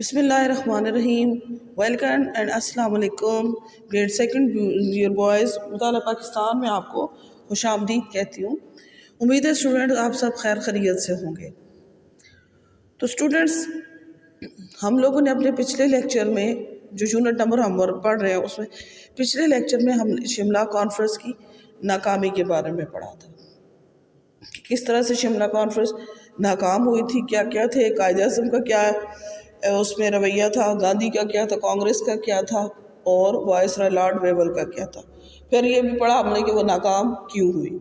بسم اللہ الرحمن الرحیم. ویلکم اینڈ السلام علیکم. گریڈ سیکنڈ ایئر بوائز مطالعہ پاکستان میں آپ کو خوش آمدید کہتی ہوں. امید ہے اسٹوڈنٹ آپ سب خیر خیریت سے ہوں گے. تو اسٹوڈنٹس، ہم لوگوں نے اپنے پچھلے لیکچر میں جو یونٹ نمبر ہم پڑھ رہے ہیں اس میں پچھلے لیکچر میں ہم شملہ کانفرنس کی ناکامی کے بارے میں پڑھا تھا کہ کس طرح سے شملہ کانفرنس ناکام ہوئی تھی، کیا کیا تھے قائد اعظم کا کیا اس میں رویہ تھا، گاندھی کا کیا تھا، کانگریس کا کیا تھا، اور وائسرائے لارڈ ویول کا کیا تھا. پھر یہ بھی پڑھا ہم نے کہ وہ ناکام کیوں ہوئی.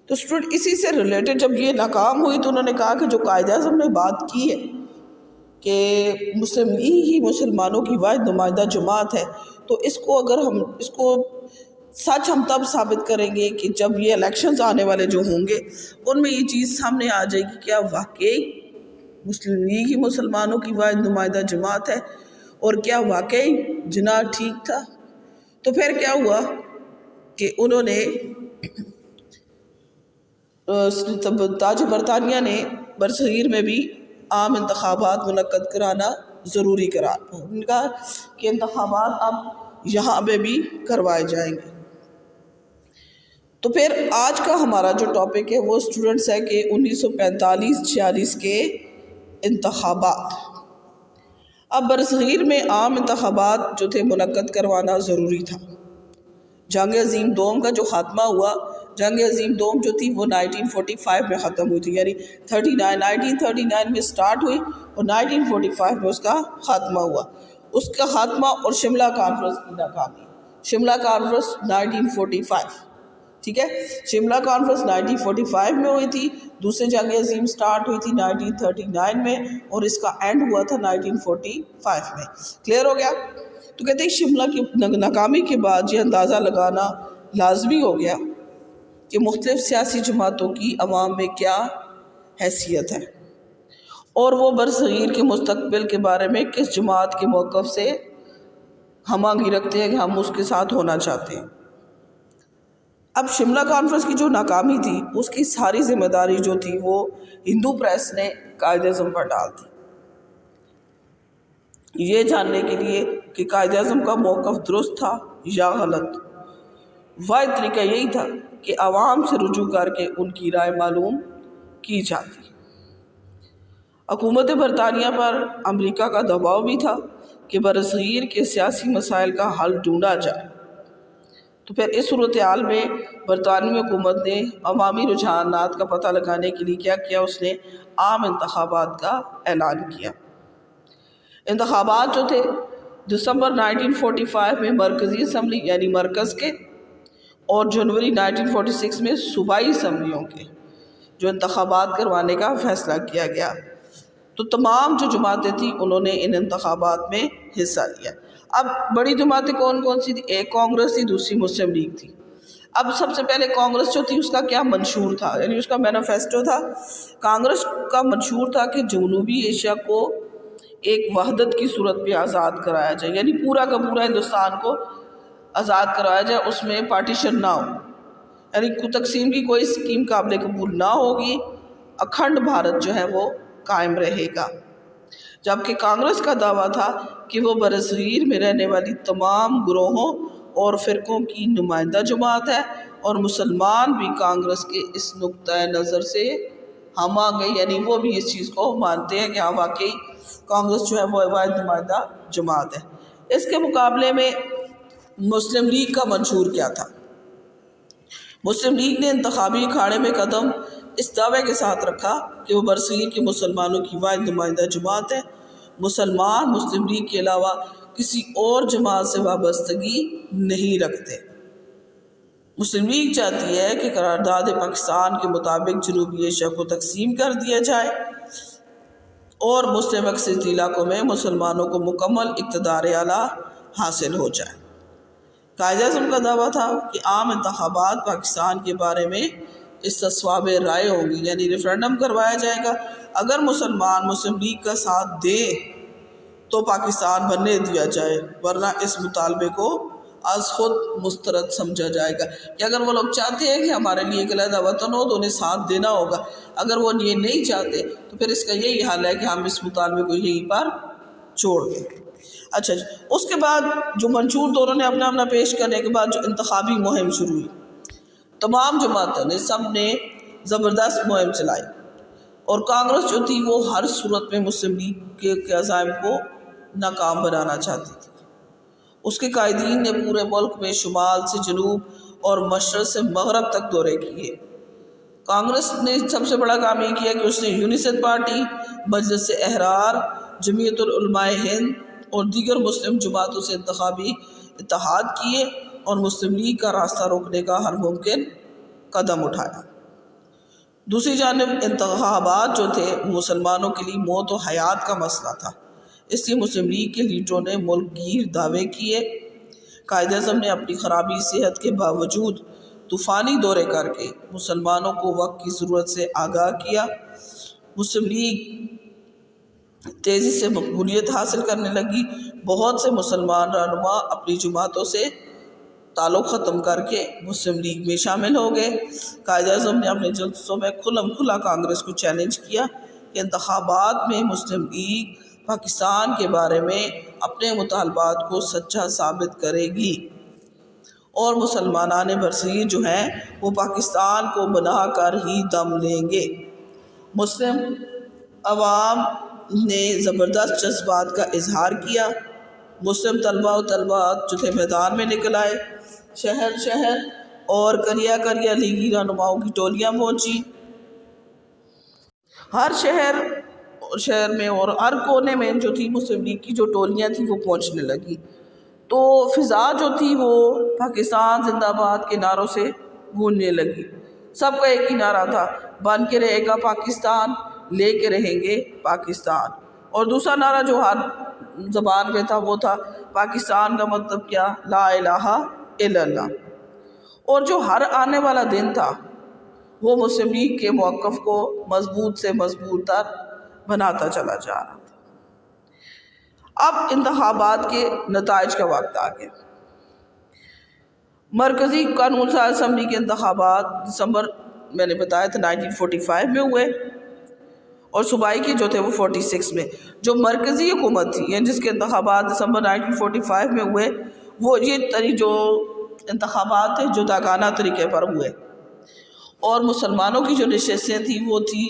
تو اسٹوڈنٹ اسی سے ریلیٹڈ جب یہ ناکام ہوئی تو انہوں نے کہا کہ جو قائد اعظم نے بات کی ہے کہ مسلم لیگ ہی مسلمانوں کی واحد نمائندہ جماعت ہے، تو اس کو اگر ہم اس کو سچ ہم تب ثابت کریں گے کہ جب یہ الیکشنز آنے والے جو ہوں گے ان میں یہ چیز سامنے آ جائے گی کیا واقعی مسلم لیگ ہی مسلمانوں کی واحد نمائندہ جماعت ہے اور کیا واقعی جناح ٹھیک تھا. تو پھر کیا ہوا کہ انہوں نے تاج برطانیہ نے برصغیر میں بھی عام انتخابات منعقد کرانا ضروری قرار دیا. انہوں نے کہا کہ انتخابات اب یہاں پہ بھی کروائے جائیں گے. تو پھر آج کا ہمارا جو ٹاپک ہے وہ اسٹوڈنٹس ہے کہ 1945-46 کے انتخابات. اب برصغیر میں عام انتخابات جو تھے منعقد کروانا ضروری تھا. جنگ عظیم دوم کا جو خاتمہ ہوا، جنگ عظیم دوم جو تھی وہ 1945 میں ختم ہوئی تھی، یعنی 1939 میں سٹارٹ ہوئی اور 1945 میں اس کا خاتمہ ہوا. اس کا خاتمہ اور شملہ کانفرنس کی ناکامی. شملہ کانفرنس 1945، ٹھیک ہے، شملہ کانفرنس 1945 میں ہوئی تھی. دوسری جنگ عظیم سٹارٹ ہوئی تھی 1939 میں اور اس کا اینڈ ہوا تھا 1945 میں. کلیئر ہو گیا؟ تو کہتے ہیں شملہ کی ناکامی کے بعد یہ اندازہ لگانا لازمی ہو گیا کہ مختلف سیاسی جماعتوں کی عوام میں کیا حیثیت ہے اور وہ برصغیر کے مستقبل کے بارے میں کس جماعت کے موقف سے ہم آہنگی رکھتے ہیں کہ ہم اس کے ساتھ ہونا چاہتے ہیں. اب شملہ کانفرنس کی جو ناکامی تھی اس کی ساری ذمہ داری جو تھی وہ ہندو پریس نے قائد اعظم پر ڈال دی. یہ جاننے کے لیے کہ قائد اعظم کا موقف درست تھا یا غلط، واحد طریقہ یہی تھا کہ عوام سے رجوع کر کے ان کی رائے معلوم کی جاتی. حکومت برطانیہ پر امریکہ کا دباؤ بھی تھا کہ برصغیر کے سیاسی مسائل کا حل ڈھونڈا جائے. تو پھر اس صورتحال میں برطانوی حکومت نے عوامی رجحانات کا پتہ لگانے کے لیے کیا کیا، اس نے عام انتخابات کا اعلان کیا. انتخابات جو تھے دسمبر 1945 میں مرکزی اسمبلی یعنی مرکز کے اور جنوری 1946 میں صوبائی اسمبلیوں کے جو انتخابات کروانے کا فیصلہ کیا گیا. تو تمام جو جماعتیں تھیں انہوں نے ان انتخابات میں حصہ لیا. اب بڑی جماعتیں کون کون سی تھی؟ ایک کانگریس تھی، دوسری مسلم لیگ تھی. اب سب سے پہلے کانگریس جو تھی اس کا کیا منشور تھا، یعنی اس کا مینیفیسٹو تھا. کانگریس کا منشور تھا کہ جنوبی ایشیا کو ایک وحدت کی صورت پہ آزاد کرایا جائے، یعنی پورا کا پورا ہندوستان کو آزاد کرایا جائے، اس میں پارٹیشن نہ ہو، یعنی تقسیم کی کوئی اسکیم قابل قبول نہ ہوگی، اکھنڈ بھارت جو ہے وہ قائم رہے گا. جبکہ کانگریس کا دعویٰ تھا کہ وہ برصغیر میں رہنے والی تمام گروہوں اور فرقوں کی نمائندہ جماعت ہے اور مسلمان بھی کانگریس کے اس نقطۂ نظر سے ہم آ گئے، یعنی وہ بھی اس چیز کو مانتے ہیں کہ ہاں واقعی کانگریس جو ہے وہ واحد نمائندہ جماعت ہے. اس کے مقابلے میں مسلم لیگ کا منشور کیا تھا؟ مسلم لیگ نے انتخابی اکھاڑے میں قدم اس دعوے کے ساتھ رکھا کہ وہ برصغیر کے مسلمانوں کی واحد نمائندہ جماعت ہے. مسلمان مسلم لیگ کے علاوہ کسی اور جماعت سے وابستگی نہیں رکھتے. مسلم لیگ چاہتی ہے کہ قرارداد پاکستان کے مطابق جنوبی ایشیا کو تقسیم کر دیا جائے اور مسلم اکثریتی علاقوں میں مسلمانوں کو مکمل اقتدار اعلیٰ حاصل ہو جائے. قائد اعظم کا دعویٰ تھا کہ عام انتخابات پاکستان کے بارے میں استصواب رائے ہوں گی، یعنی ریفرینڈم کروایا جائے گا. اگر مسلمان مسلم لیگ کا ساتھ دے تو پاکستان بننے دیا جائے، ورنہ اس مطالبے کو از خود مسترد سمجھا جائے گا. کہ اگر وہ لوگ چاہتے ہیں کہ ہمارے لیے ایک علیحدہ وطن ہو تو انہیں ساتھ دینا ہوگا، اگر وہ یہ نہیں چاہتے تو پھر اس کا یہی حال ہے کہ ہم اس مطالبے کو یہیں پر چھوڑ دیں۔ اچھا جی، اس کے بعد جو منشور دونوں نے اپنا اپنا پیش کرنے کے بعد جو انتخابی مہم شروع ہوئی، تمام جماعتوں نے سب نے زبردست مہم چلائی، اور کانگریس جو تھی وہ ہر صورت میں مسلم لیگ کے عزائم کو ناکام بنانا چاہتی تھی۔ اس کے قائدین نے پورے ملک میں شمال سے جنوب اور مشرق سے مغرب تک دورے کیے۔ کانگریس نے سب سے بڑا کام یہ کیا کہ اس نے یونیسن پارٹی، مجلس احرار، جمعیت العلماء ہند اور دیگر مسلم جماعتوں سے انتخابی اتحاد کیے اور مسلم لیگ کا راستہ روکنے کا ہر ممکن قدم اٹھایا۔ دوسری جانب انتخابات جو تھے مسلمانوں کے لیے موت و حیات کا مسئلہ تھا، اس لیے مسلم لیگ کے لیڈروں نے ملک گیر دعوے کیے۔ قائد اعظم نے اپنی خرابی صحت کے باوجود طوفانی دورے کر کے مسلمانوں کو وقت کی ضرورت سے آگاہ کیا۔ مسلم لیگ تیزی سے مقبولیت حاصل کرنے لگی۔ بہت سے مسلمان رہنما اپنی جماعتوں سے تعلق ختم کر کے مسلم لیگ میں شامل ہو گئے۔ قائد اعظم نے اپنے جلسوں میں کھلم کھلا کانگریس کو چیلنج کیا کہ انتخابات میں مسلم لیگ پاکستان کے بارے میں اپنے مطالبات کو سچا ثابت کرے گی، اور مسلمانان برصغیر جو ہیں وہ پاکستان کو بنا کر ہی دم لیں گے۔ مسلم عوام نے زبردست جذبات کا اظہار کیا۔ مسلم طلباء و طلبات جو تھے میدان میں نکل آئے، شہر شہر اور کریا کریا لیگی رہنماؤں کی ٹولیاں پہنچی۔ ہر شہر میں اور ہر کونے میں جو تھی مسلم لیگ کی جو ٹولیاں تھیں وہ پہنچنے لگی، تو فضا جو تھی وہ پاکستان زندہ باد کے نعروں سے گونجنے لگی۔ سب کا ایک ہی نعرہ تھا، بن کے رہے گا پاکستان، لے کے رہیں گے پاکستان۔ اور دوسرا نعرہ جو ہر زبان پہ تھا وہ تھا پاکستان کا مطلب کیا؟ لا الہ الا اللہ۔ اور جو ہر آنے والا دن تھا وہ مسلم لیگ کے موقف کو مضبوط سے مضبوط تر بناتا چلا جا رہا تھا۔ اب انتخابات کے نتائج کا وقت آ گیا۔ مرکزی قانون ساز اسمبلی کے انتخابات دسمبر میں نے بتایا تھا 1945 میں ہوئے، اور صوبائی کے جو تھے وہ 46 میں۔ جو مرکزی حکومت تھی یعنی جس کے انتخابات دسمبر 1945 میں ہوئے، وہ یہ جو انتخابات تھے جداگانہ طریقے پر ہوئے، اور مسلمانوں کی جو نشستیں تھیں وہ تھی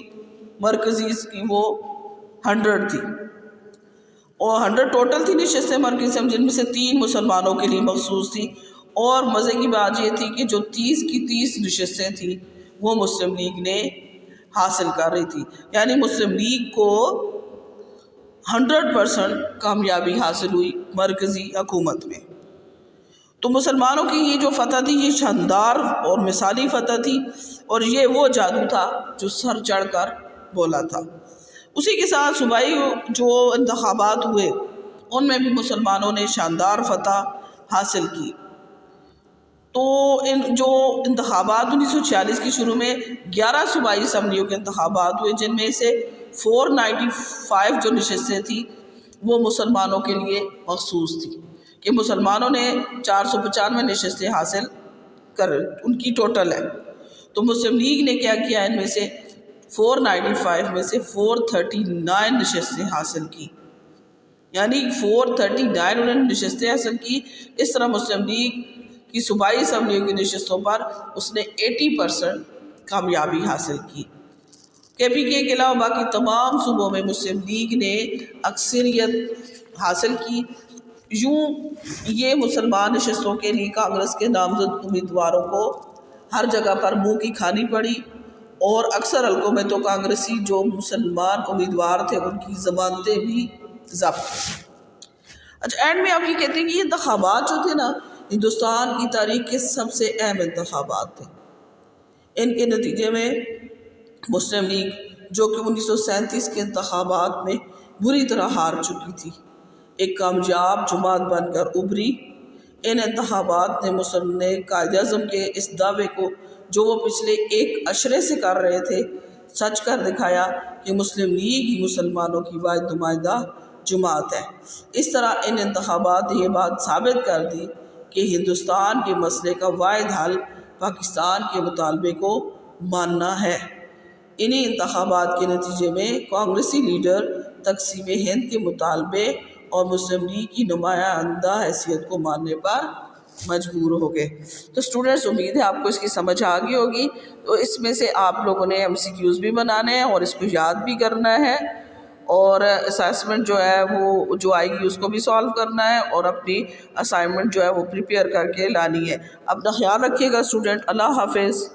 مرکزی کی وہ 100 تھی، اور 100 ٹوٹل تھی نشستیں مرکزی، جن میں سے 3 مسلمانوں کے لیے مخصوص تھی۔ اور مزے کی بات یہ تھی کہ جو 30 کی 30 نشستیں تھیں وہ مسلم لیگ نے حاصل کر رہی تھی، یعنی مسلم لیگ کو 100% کامیابی حاصل ہوئی مرکزی حکومت میں۔ تو مسلمانوں کی یہ جو فتح تھی یہ شاندار اور مثالی فتح تھی، اور یہ وہ جادو تھا جو سر چڑھ کر بولا تھا۔ اسی کے ساتھ صوبائی جو انتخابات ہوئے ان میں بھی مسلمانوں نے شاندار فتح حاصل کی۔ تو جو انتخابات 1946 کی شروع میں 11 صوبائی اسمبلیوں کے انتخابات ہوئے، جن میں سے 495 جو نشستیں تھیں وہ مسلمانوں کے لیے مخصوص تھی، کہ مسلمانوں نے 495 نشستیں حاصل کر ان کی ٹوٹل ہے۔ تو مسلم لیگ نے کیا کیا، ان میں سے 495 میں سے 439 نشستیں حاصل کی، یعنی 439 انہوں نے نشستیں حاصل کی۔ اس طرح مسلم لیگ کی صوبائی اسمبلیوں کی نشستوں پر اس نے 80% کامیابی حاصل کی۔ KPK کے علاوہ باقی تمام صوبوں میں مسلم لیگ نے اکثریت حاصل کی۔ یوں یہ مسلمان نشستوں کے لیے کانگریس کے نامزد امیدواروں کو ہر جگہ پر منہ کی کھانی پڑی، اور اکثر حلقوں میں تو کانگریسی جو مسلمان امیدوار تھے ان کی ضمانتیں بھی ضبط۔ اچھا، اینڈ میں آپ یہ کہتے ہیں کہ یہ انتخابات جو تھے نا ہندوستان کی تاریخ کے سب سے اہم انتخابات تھے۔ ان کے نتیجے میں مسلم لیگ جو کہ 1937 کے انتخابات میں بری طرح ہار چکی تھی، ایک کامیاب جماعت بن کر ابھری۔ ان انتخابات نے مسلم نے قائد اعظم کے اس دعوے کو جو وہ پچھلے 1 عشرے سے کر رہے تھے سچ کر دکھایا کہ مسلم لیگ ہی مسلمانوں کی واحد نمائندہ جماعت ہے۔ اس طرح ان انتخابات نے یہ بات ثابت کر دی کہ ہندوستان کے مسئلے کا واحد حل پاکستان کے مطالبے کو ماننا ہے۔ انہی انتخابات کے نتیجے میں کانگریسی لیڈر تقسیم ہند کے مطالبے اور مسلم لیگ کی نمائندہ حیثیت کو ماننے پر مجبور ہو گئے۔ تو اسٹوڈنٹس امید ہے آپ کو اس کی سمجھ آ گئی ہوگی۔ تو اس میں سے آپ لوگوں نے MCQs بھی بنانے ہیں اور اس کو یاد بھی کرنا ہے، اور اسیسمنٹ جو ہے وہ جو آئے گی اس کو بھی سالو کرنا ہے، اور اپنی اسائنمنٹ جو ہے وہ پریپیئر کر کے لانی ہے۔ اپنا خیال رکھیے گا اسٹوڈنٹ، اللہ حافظ۔